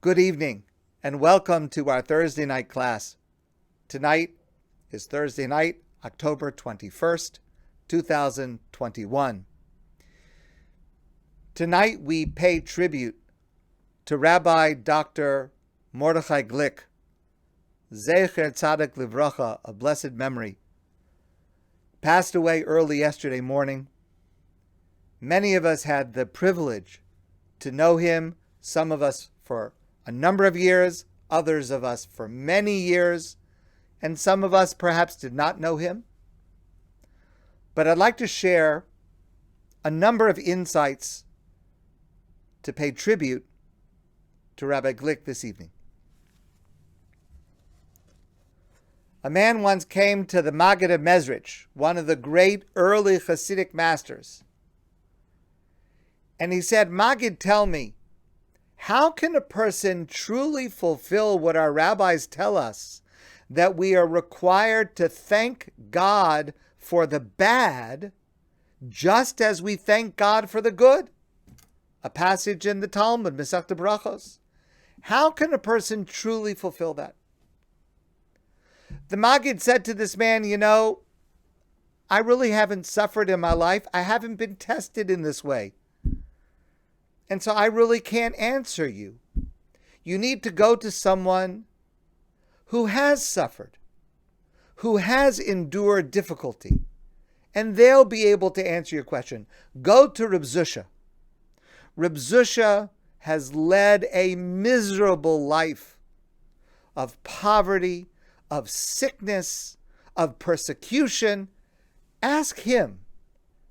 Good evening and welcome to our Thursday night class. Tonight is Thursday night, October 21st, 2021. Tonight we pay tribute to Rabbi Dr. Mordechai Glick, Zecher Tzaddik Livracha, of blessed memory. Passed away early yesterday morning. Many of us had the privilege to know him, some of us for a number of years, others of us for many years, and some of us perhaps did not know him. But I'd like to share a number of insights to pay tribute to Rabbi Glick this evening. A man once came to the Maggid of Mezrich, one of the great early Hasidic masters, and he said, "Maggid, tell me, how can a person truly fulfill what our rabbis tell us, that we are required to thank God for the bad just as we thank God for the good?" A passage in the Talmud, Masechta Brachos. How can a person truly fulfill that? The Maggid said to this man, I really haven't suffered in my life. I haven't been tested in this way. And so I really can't answer you. You need to go to someone who has suffered, who has endured difficulty, and they'll be able to answer your question. Go to Reb Zusha. Reb Zusha has led a miserable life of poverty, of sickness, of persecution. Ask him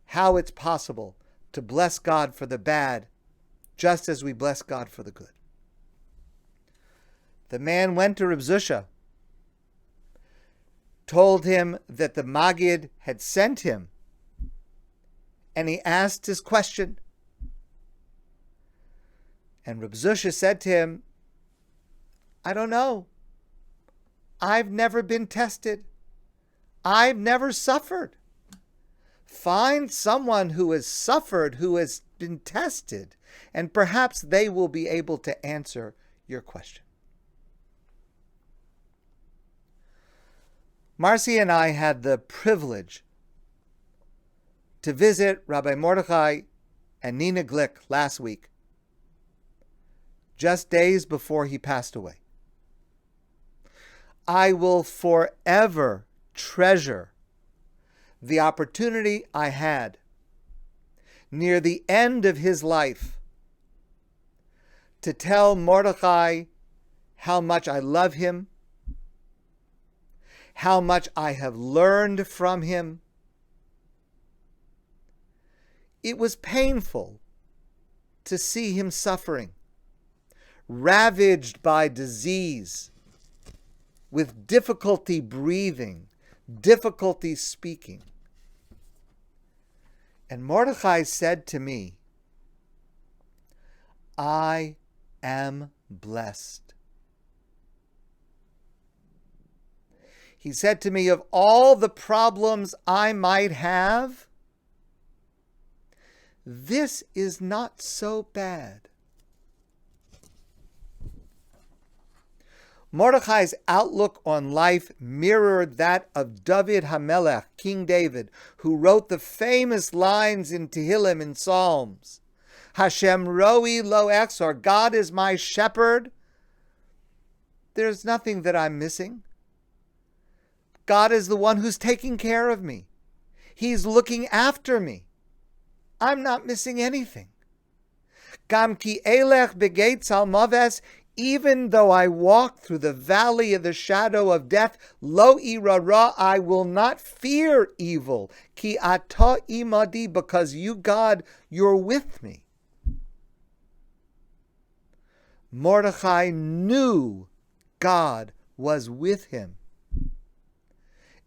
how it's possible to bless God for the bad just as we bless God for the good. The man went to Reb Zusha, told him that the Maggid had sent him, and he asked his question. And Reb Zusha said to him, I don't know. I've never been tested. I've never suffered. Find someone who has suffered, who has been tested, and perhaps they will be able to answer your question. Marcy and I had the privilege to visit Rabbi Mordechai and Nina Glick last week, just days before he passed away. I will forever treasure the opportunity I had near the end of his life to tell Mordechai how much I love him, how much I have learned from him. It was painful to see him suffering, ravaged by disease, with difficulty breathing, difficulty speaking. And Mordechai said to me, I am blessed. He said to me, of all the problems I might have, this is not so bad. Mordechai's outlook on life mirrored that of David HaMelech, King David, who wrote the famous lines in Tehillim and Psalms. Hashem roi lo echsor, God is my shepherd. There's nothing that I'm missing. God is the one who's taking care of me. He's looking after me. I'm not missing anything. Gam ki elech begeitz al maves, even though I walk through the valley of the shadow of death, lo ira ra, I will not fear evil. Ki ata imadi, because you, God, you're with me. Mordechai knew God was with him.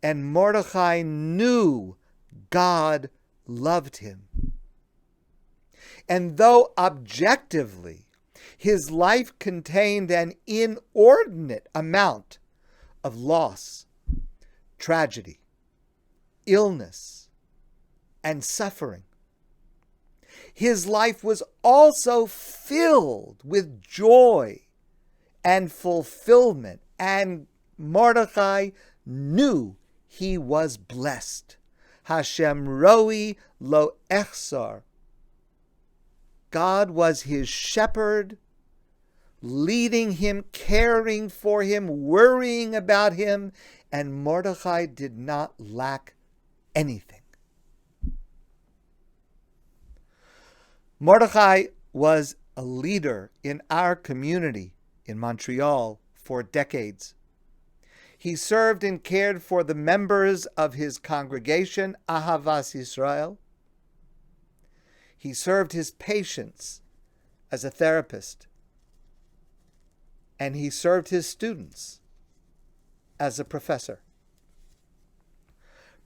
And Mordechai knew God loved him. And though objectively his life contained an inordinate amount of loss, tragedy, illness, and suffering, his life was also filled with joy and fulfillment. And Mordechai knew he was blessed. Hashem roi lo echsar. God was his shepherd, leading him, caring for him, worrying about him, and Mordechai did not lack anything. Mordechai was a leader in our community in Montreal for decades. He served and cared for the members of his congregation, Ahavas Yisrael. He served his patients as a therapist. And he served his students as a professor.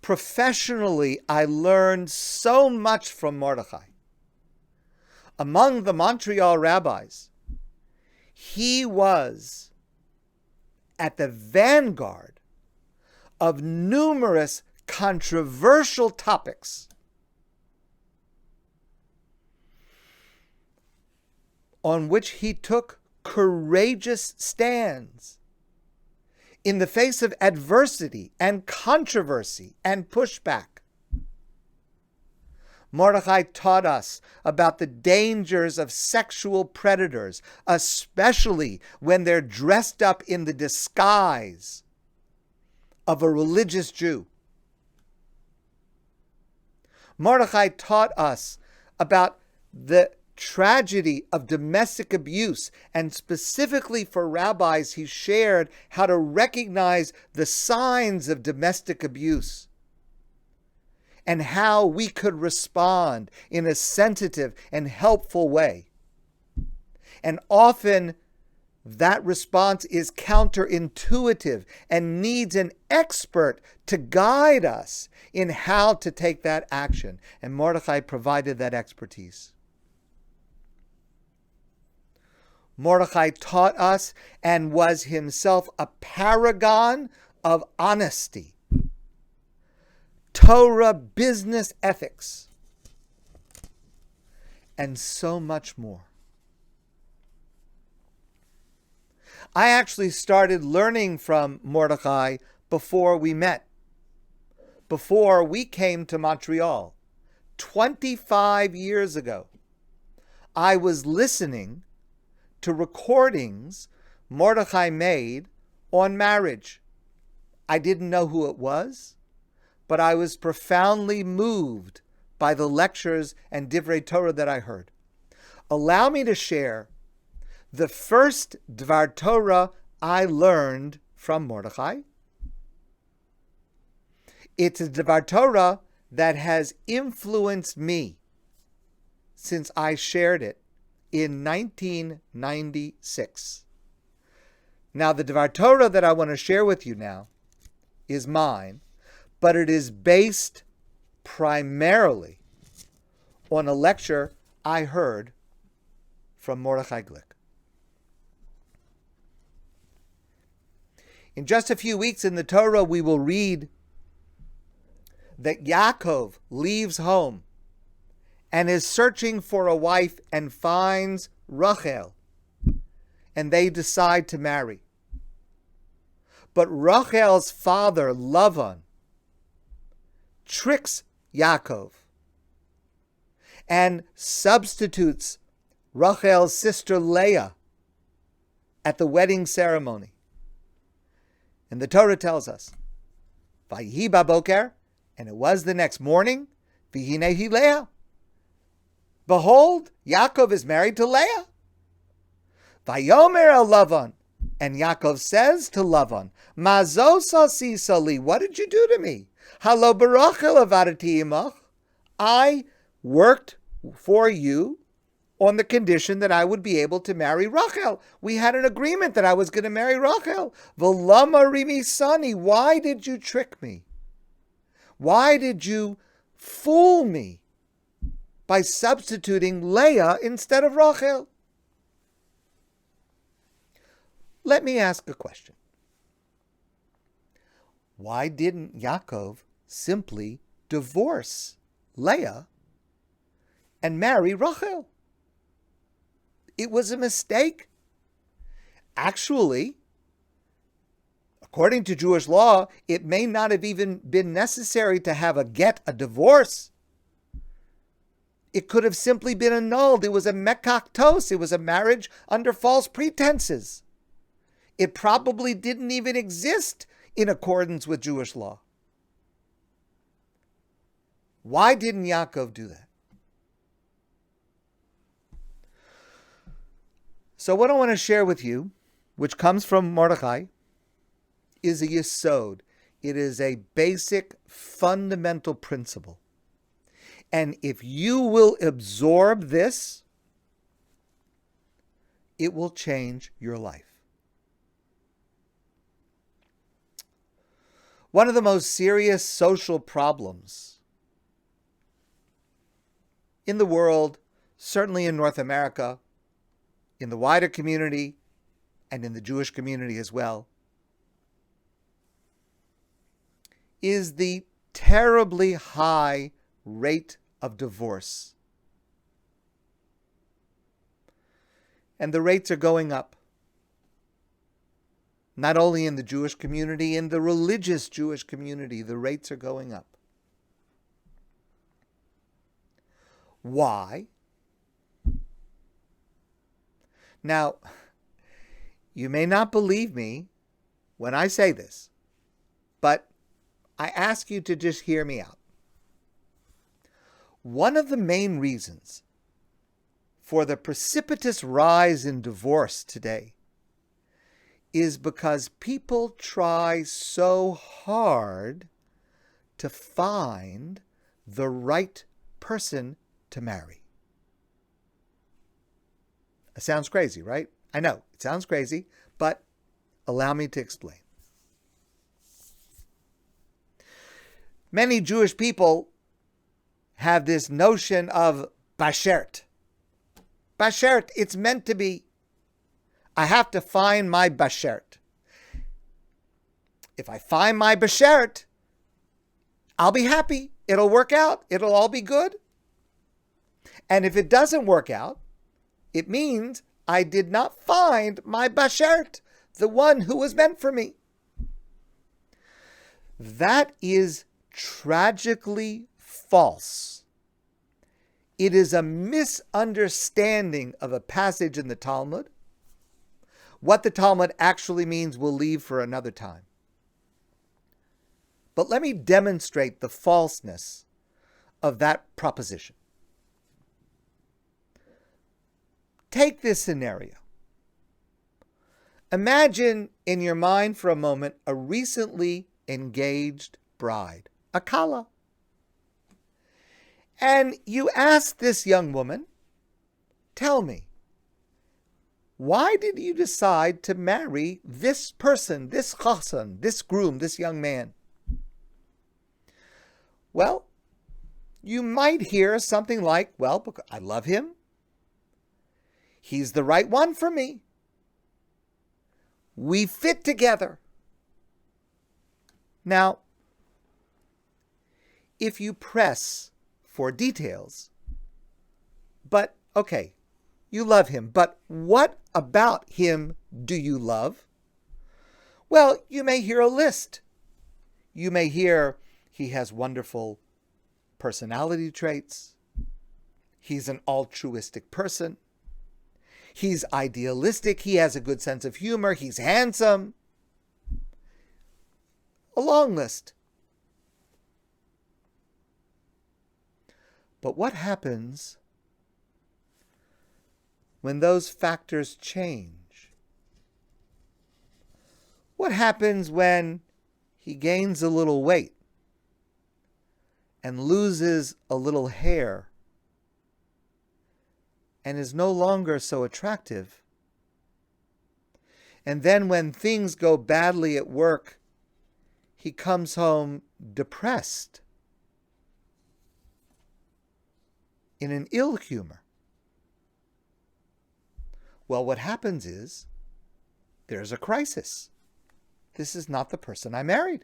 Professionally, I learned so much from Mordechai. Among the Montreal rabbis, he was at the vanguard of numerous controversial topics on which he took courageous stands in the face of adversity and controversy and pushback. Mordechai taught us about the dangers of sexual predators, especially when they're dressed up in the disguise of a religious Jew. Mordechai taught us about the tragedy of domestic abuse, and specifically for rabbis, he shared how to recognize the signs of domestic abuse and how we could respond in a sensitive and helpful way. And often that response is counterintuitive and needs an expert to guide us in how to take that action. And Mordechai provided that expertise. Mordechai taught us and was himself a paragon of honesty, Torah, business ethics, and so much more. I actually started learning from Mordechai before we met, before we came to Montreal. 25 years ago, I was listening to recordings Mordechai made on marriage. I didn't know who it was, but I was profoundly moved by the lectures and Divrei Torah that I heard. Allow me to share the first Dvar Torah I learned from Mordechai. It's a Dvar Torah that has influenced me since I shared it in 1996. Now, the Dvar Torah that I want to share with you now is mine, but it is based primarily on a lecture I heard from Mordechai Glick. In just a few weeks in the Torah, we will read that Yaakov leaves home and is searching for a wife and finds Rachel, and they decide to marry. But Rachel's father, Lavan, tricks Yaakov and substitutes Rachel's sister Leah at the wedding ceremony. And the Torah tells us, Vayihi baboker, and it was the next morning, V'hinehi Leah. Behold, Yaakov is married to Leah. Vayomer el Lavan, and Yaakov says to Lavan, Mazo sasi li, what did you do to me? Halo barachel avadati imach. I worked for you on the condition that I would be able to marry Rachel. We had an agreement that I was going to marry Rachel. V'lama rimi sani, why did you trick me? Why did you fool me by substituting Leah instead of Rachel? Let me ask a question. Why didn't Yaakov simply divorce Leah and marry Rachel? It was a mistake. Actually, according to Jewish law, it may not have even been necessary to have a divorce. It could have simply been annulled. It was a mekaktos. It was a marriage under false pretenses. It probably didn't even exist in accordance with Jewish law. Why didn't Yaakov do that? So what I want to share with you, which comes from Mordechai, is a yesod. It is a basic, fundamental principle. And if you will absorb this, it will change your life. One of the most serious social problems in the world, certainly in North America, in the wider community, and in the Jewish community as well, is the terribly high rate of divorce. And the rates are going up. Not only in the Jewish community, in the religious Jewish community, the rates are going up. Why? Now, you may not believe me when I say this, but I ask you to just hear me out. One of the main reasons for the precipitous rise in divorce today is because people try so hard to find the right person to marry. It sounds crazy, right? I know, it sounds crazy, but allow me to explain. Many Jewish people have this notion of bashert. Bashert, it's meant to be. I have to find my bashert. If I find my bashert, I'll be happy. It'll work out. It'll all be good. And if it doesn't work out, it means I did not find my bashert, the one who was meant for me. That is tragically false. It is a misunderstanding of a passage in the Talmud. What the Talmud actually means we'll leave for another time. But let me demonstrate the falseness of that proposition. Take this scenario. Imagine in your mind for a moment a recently engaged bride, a kala. And you ask this young woman, tell me, why did you decide to marry this person, this chassan, this groom, this young man? Well, you might hear something like, well, because I love him. He's the right one for me. We fit together. Now, if you press for details, but okay, you love him, but what about him do you love? Well, you may hear a list. You may hear he has wonderful personality traits. He's an altruistic person. He's idealistic. He has a good sense of humor. He's handsome. A long list. But what happens when those factors change? What happens when he gains a little weight and loses a little hair and is no longer so attractive? And then when things go badly at work, he comes home depressed, in an ill humor. Well, what happens is there's a crisis. This is not the person I married.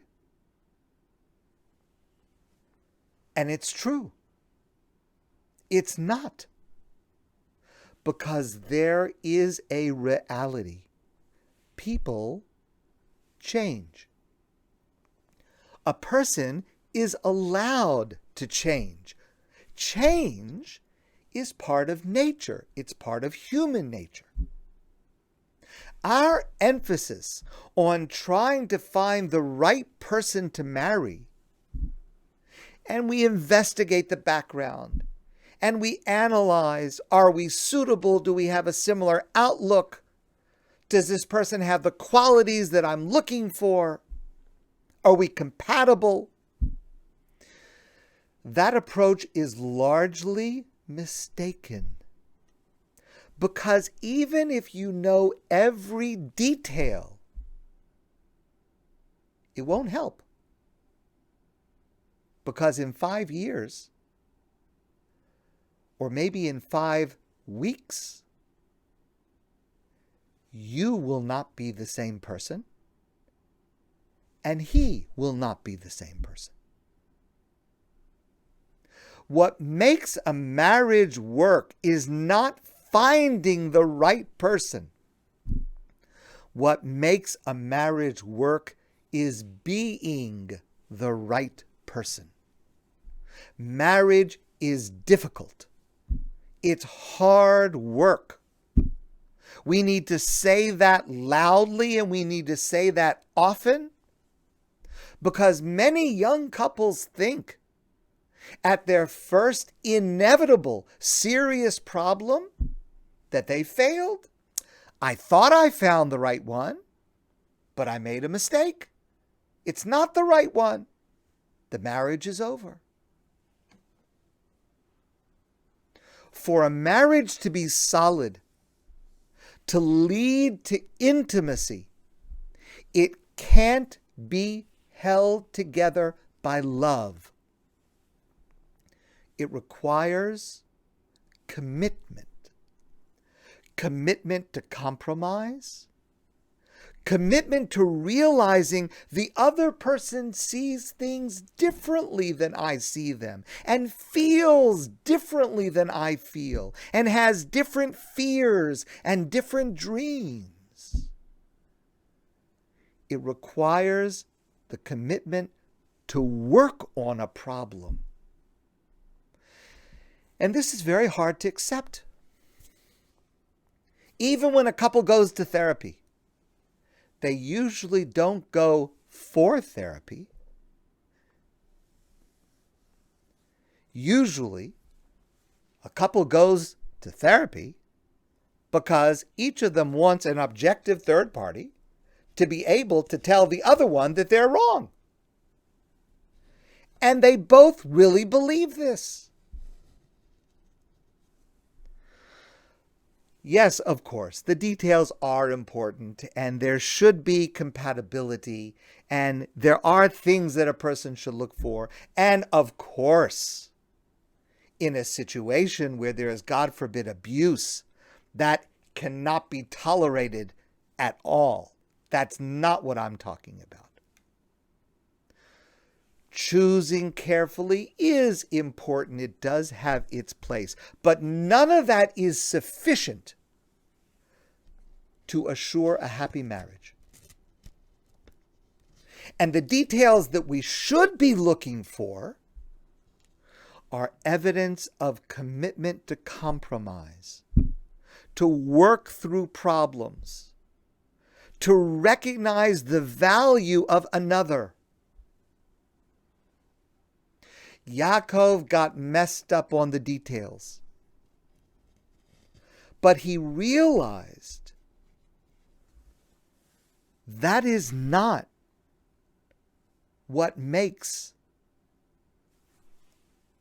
And it's true. It's not. Because there is a reality people change. A person is allowed to change. Change is part of nature. It's part of human nature. Our emphasis on trying to find the right person to marry, and we investigate the background, and we analyze, are we suitable? Do we have a similar outlook? Does this person have the qualities that I'm looking for? Are we compatible? That approach is largely mistaken. Because even if you know every detail, it won't help. Because in 5 years, or maybe in 5 weeks, you will not be the same person, and he will not be the same person. What makes a marriage work is not finding the right person. What makes a marriage work is being the right person. Marriage is difficult. It's hard work. We need to say that loudly, and we need to say that often, because many young couples think at their first inevitable serious problem that they failed. I thought I found the right one, but I made a mistake. It's not the right one. The marriage is over. For a marriage to be solid, to lead to intimacy, it can't be held together by love. It requires commitment. Commitment to compromise. Commitment to realizing the other person sees things differently than I see them, and feels differently than I feel, and has different fears and different dreams. It requires the commitment to work on a problem. And this is very hard to accept. Even when a couple goes to therapy, they usually don't go for therapy. Usually, a couple goes to therapy because each of them wants an objective third party to be able to tell the other one that they're wrong. And they both really believe this. Yes, of course, the details are important, and there should be compatibility, and there are things that a person should look for. And of course, in a situation where there is, God forbid, abuse, that cannot be tolerated at all. That's not what I'm talking about. Choosing carefully is important. It does have its place. But none of that is sufficient to assure a happy marriage. And the details that we should be looking for are evidence of commitment to compromise, to work through problems, to recognize the value of another. Yaakov got messed up on the details, but he realized that is not what makes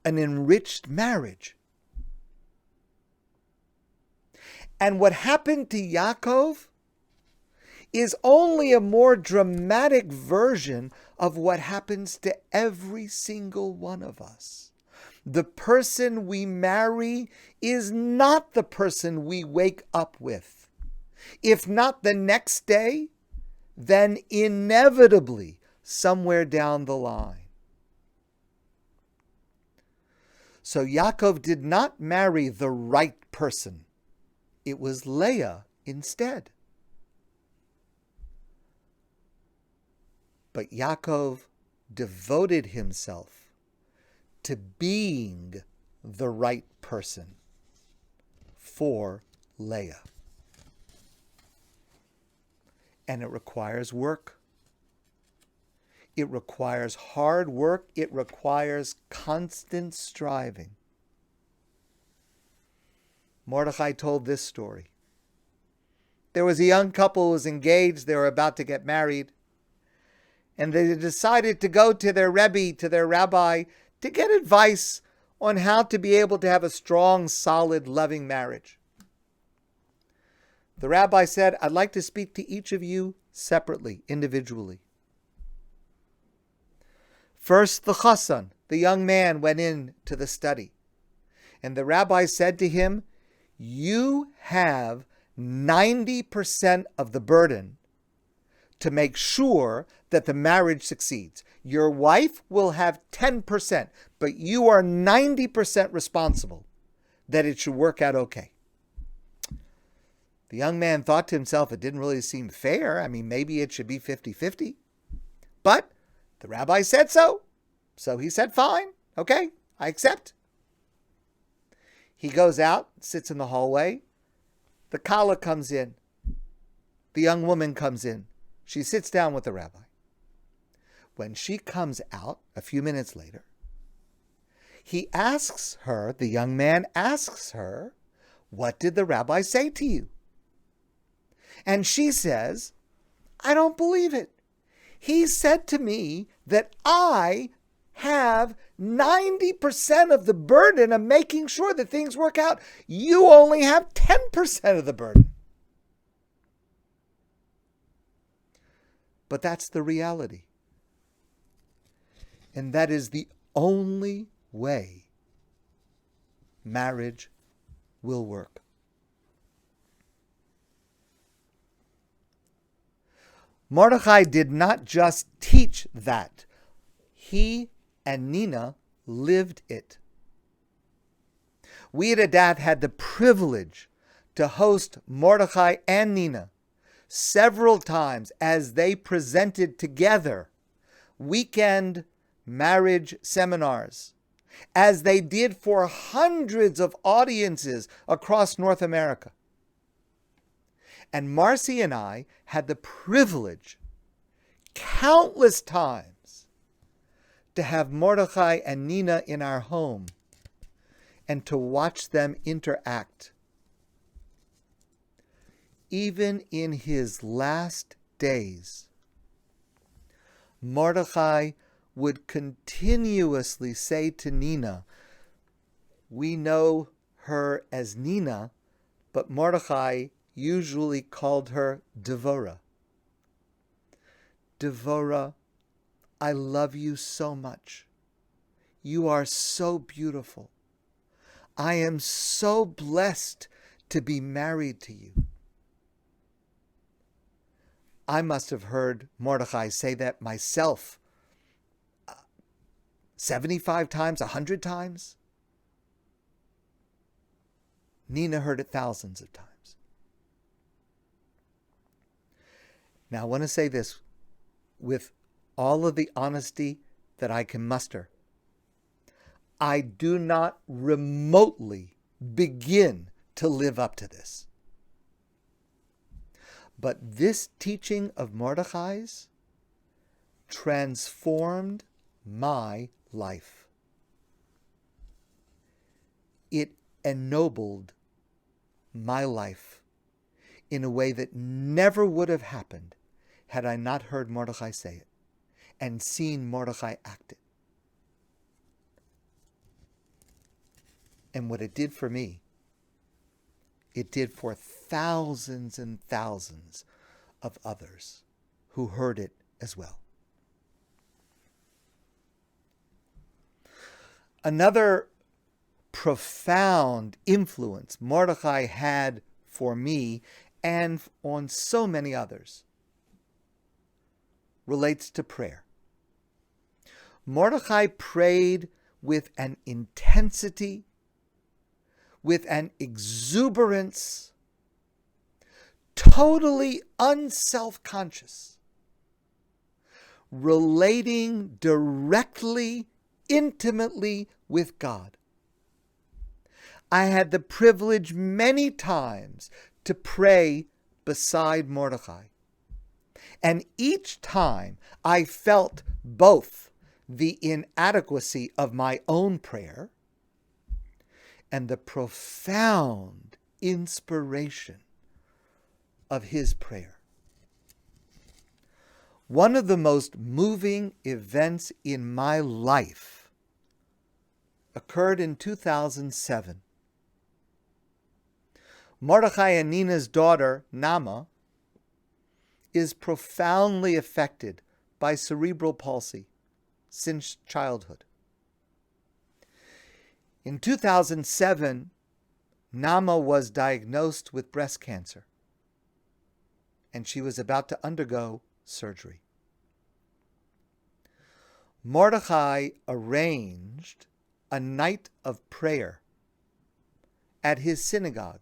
an enriched marriage. And what happened to Yaakov is only a more dramatic version of what happens to every single one of us. The person we marry is not the person we wake up with. If not the next day, then inevitably somewhere down the line. So Yaakov did not marry the right person. It was Leah instead. But Yaakov devoted himself to being the right person for Leah. And it requires work. It requires hard work. It requires constant striving. Mordechai told this story. There was a young couple who was engaged. They were about to get married. And they decided to go to their Rebbe, to their rabbi, to get advice on how to be able to have a strong, solid, loving marriage. The rabbi said, I'd like to speak to each of you separately, individually. First, the chassan, the young man, went in to the study. And the rabbi said to him, you have 90% of the burden to make sure that the marriage succeeds. Your wife will have 10%, but you are 90% responsible that it should work out okay. The young man thought to himself, it didn't really seem fair. I mean, maybe it should be 50-50. But the rabbi said so. So he said, fine, okay, I accept. He goes out, sits in the hallway. The kala comes in. The young woman comes in. She sits down with the rabbi. When she comes out, a few minutes later, he asks her, the young man asks her, what did the rabbi say to you? And she says, I don't believe it. He said to me that I have 90% of the burden of making sure that things work out. You only have 10% of the burden. But that's the reality. And that is the only way marriage will work. Mordechai did not just teach that. He and Nina lived it. We at Adat had the privilege to host Mordechai and Nina several times as they presented together weekend marriage seminars, as they did for hundreds of audiences across North America. And Marcy and I had the privilege, countless times, to have Mordechai and Nina in our home and to watch them interact. Even in his last days, Mordechai would continuously say to Nina, we know her as Nina, but Mordechai usually called her Devorah. Devorah, I love you so much. You are so beautiful. I am so blessed to be married to you. I must have heard Mordechai say that myself 75 times, 100 times. Nina heard it thousands of times. Now, I want to say this with all of the honesty that I can muster. I do not remotely begin to live up to this. But this teaching of Mordechai's transformed my life. It ennobled my life in a way that never would have happened had I not heard Mordechai say it and seen Mordechai act it. And what it did for me, it did for thousands and thousands of others who heard it as well. Another profound influence Mordechai had for me and on so many others relates to prayer. Mordechai prayed with an intensity, with an exuberance, totally unself-conscious, relating directly, intimately with God. I had the privilege many times to pray beside Mordechai. And each time I felt both the inadequacy of my own prayer and the profound inspiration of his prayer. One of the most moving events in my life occurred in 2007. Mordechai and Nina's daughter, Nama, is profoundly affected by cerebral palsy since childhood. In 2007, Nama was diagnosed with breast cancer, and she was about to undergo surgery. Mordechai arranged a night of prayer at his synagogue,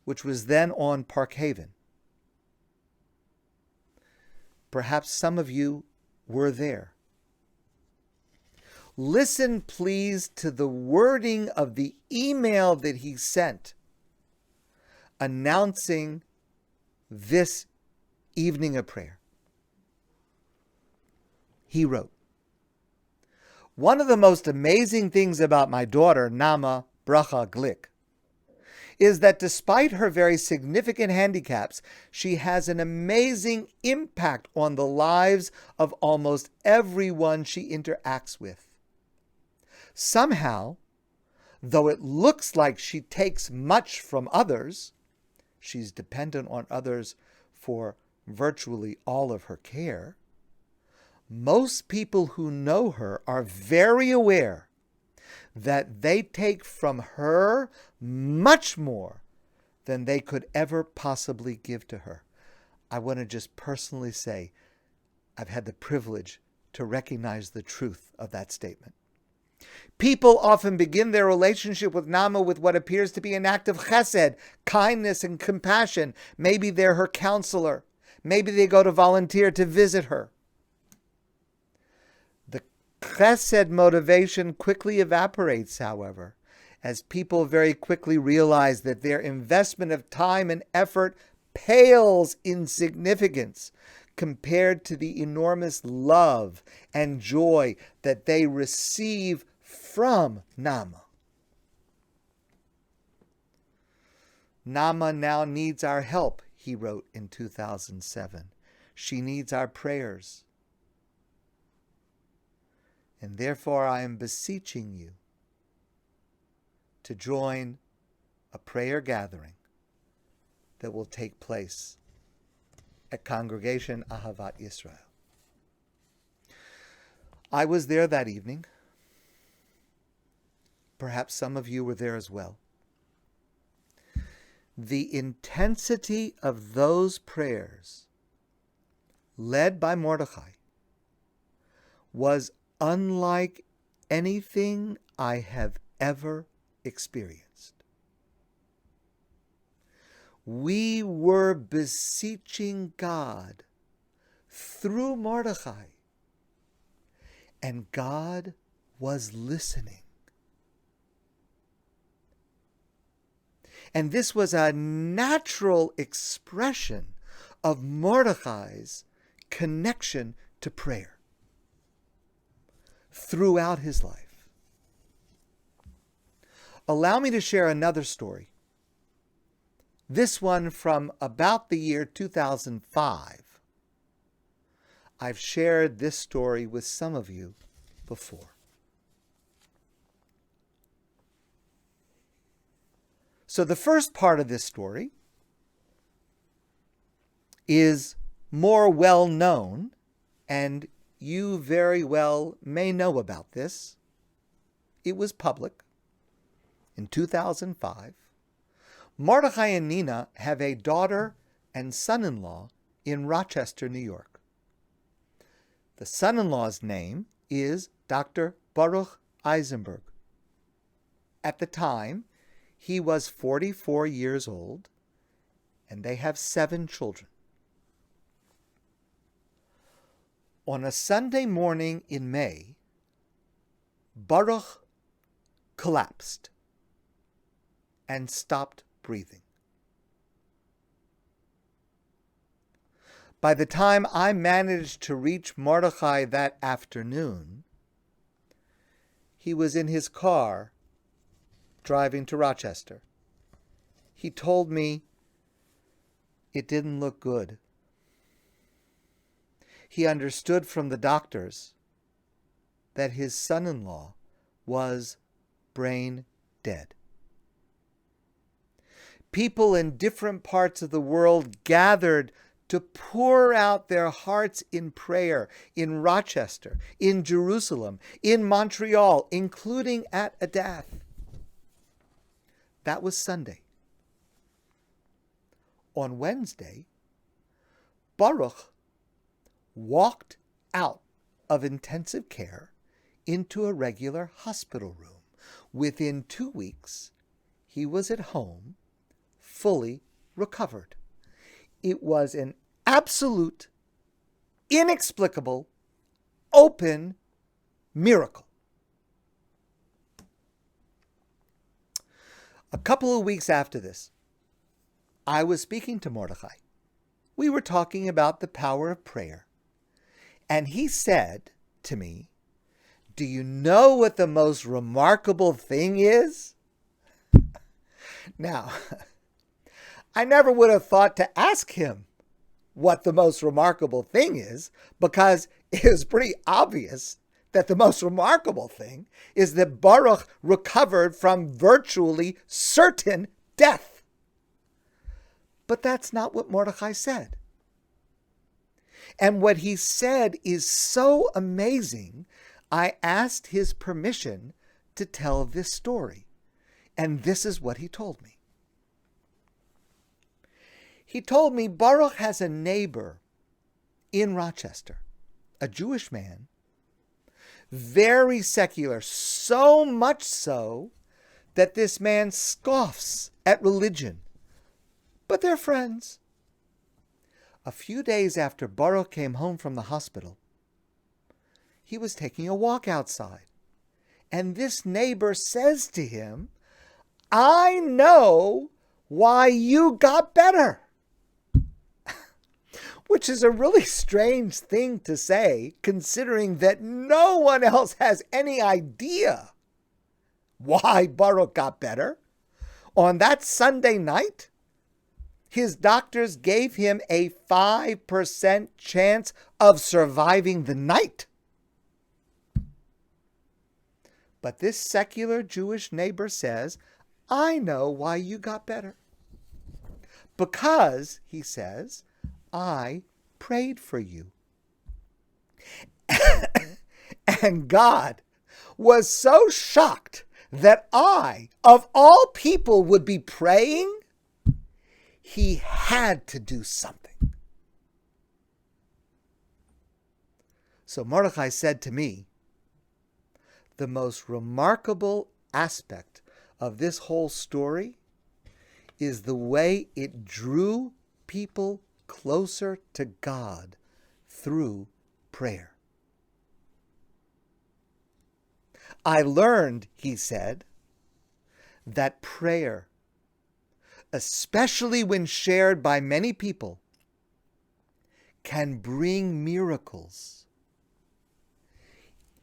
which was then on Park Haven. Perhaps some of you were there. Listen, please, to the wording of the email that he sent announcing this evening of prayer. He wrote, "One of the most amazing things about my daughter, Nama Bracha Glick, is that despite her very significant handicaps, she has an amazing impact on the lives of almost everyone she interacts with. Somehow, though it looks like she takes much from others, she's dependent on others for virtually all of her care, most people who know her are very aware that they take from her much more than they could ever possibly give to her." I want to just personally say, I've had the privilege to recognize the truth of that statement. People often begin their relationship with Nama with what appears to be an act of chesed, kindness and compassion. Maybe they're her counselor. Maybe they go to volunteer to visit her. The chesed motivation quickly evaporates, however, as people very quickly realize that their investment of time and effort pales in significance compared to the enormous love and joy that they receive from Nama. "Nama now needs our help," he wrote in 2007. "She needs our prayers. And therefore I am beseeching you to join a prayer gathering that will take place at Congregation Ahavat Yisrael." I was there that evening. Perhaps some of you were there as well. The intensity of those prayers, led by Mordechai, was unlike anything I have ever experienced. We were beseeching God through Mordechai, and God was listening. And this was a natural expression of Mordechai's connection to prayer throughout his life. Allow me to share another story. This one from about the year 2005. I've shared this story with some of you before. So the first part of this story is more well known, and you very well may know about this. It was public. In 2005, Mordechai and Nina have a daughter and son-in-law in Rochester, New York. The son-in-law's name is Dr. Baruch Eisenberg. At the time, he was 44 years old, and they have 7 children. On a Sunday morning in May, Baruch collapsed and stopped breathing. By the time I managed to reach Mordechai that afternoon, he was in his car driving to Rochester. He told me it didn't look good. He understood from the doctors that his son-in-law was brain dead. People in different parts of the world gathered to pour out their hearts in prayer in Rochester, in Jerusalem, in Montreal, including at Adath. That was Sunday. On Wednesday, Baruch walked out of intensive care into a regular hospital room. Within 2 weeks, he was at home, fully recovered. It was an absolute, inexplicable, open miracle. A couple of weeks after this, I was speaking to Mordechai. We were talking about the power of prayer. And he said to me, "Do you know what the most remarkable thing is?" Now, I never would have thought to ask him what the most remarkable thing is, because it is pretty obvious that the most remarkable thing is that Baruch recovered from virtually certain death. But that's not what Mordechai said. And what he said is so amazing, I asked his permission to tell this story. And this is what he told me. He told me Baruch has a neighbor in Rochester, a Jewish man, very secular, so much so that this man scoffs at religion. But they're friends. A few days after Baruch came home from the hospital, he was taking a walk outside. And this neighbor says to him, "I know why you got better." Which is a really strange thing to say, considering that no one else has any idea why Baruch got better. On that Sunday night, his doctors gave him a 5% chance of surviving the night. But this secular Jewish neighbor says, "I know why you got better. Because," he says, "I prayed for you." And God was so shocked that I, of all people, would be praying. He had to do something. So Mordechai said to me, the most remarkable aspect of this whole story is the way it drew people closer to God through prayer. I learned, he said, that prayer, especially when shared by many people, can bring miracles,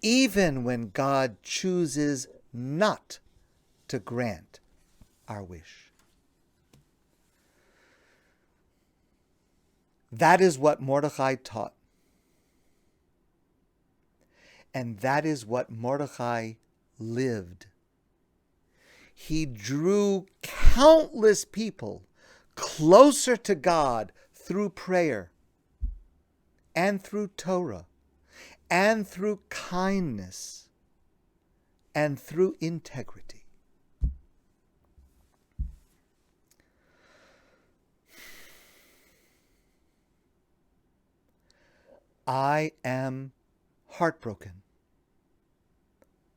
even when God chooses not to grant our wish. That is what Mordechai taught. And that is what Mordechai lived. He drew countless people closer to God through prayer and through Torah and through kindness and through integrity. I am heartbroken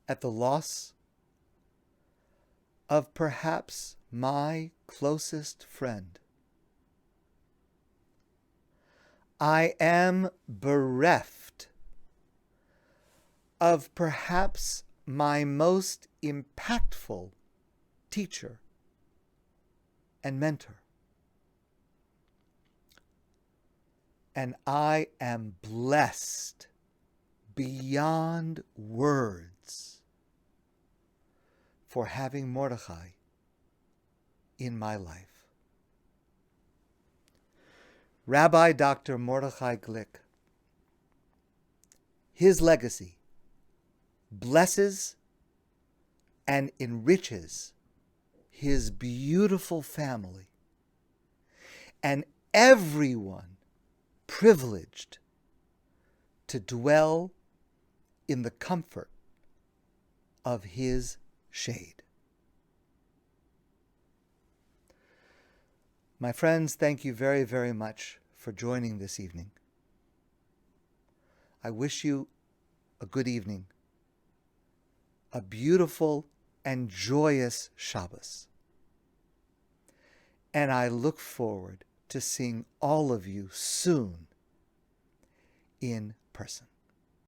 at the loss of perhaps my closest friend. I am bereft of perhaps my most impactful teacher and mentor. And I am blessed beyond words for having Mordechai in my life. Rabbi Dr. Mordechai Glick, his legacy blesses and enriches his beautiful family and everyone privileged to dwell in the comfort of his shade. My friends, thank you very, very much for joining this evening. I wish you a good evening, a beautiful and joyous Shabbos. And I look forward to seeing all of you soon in person.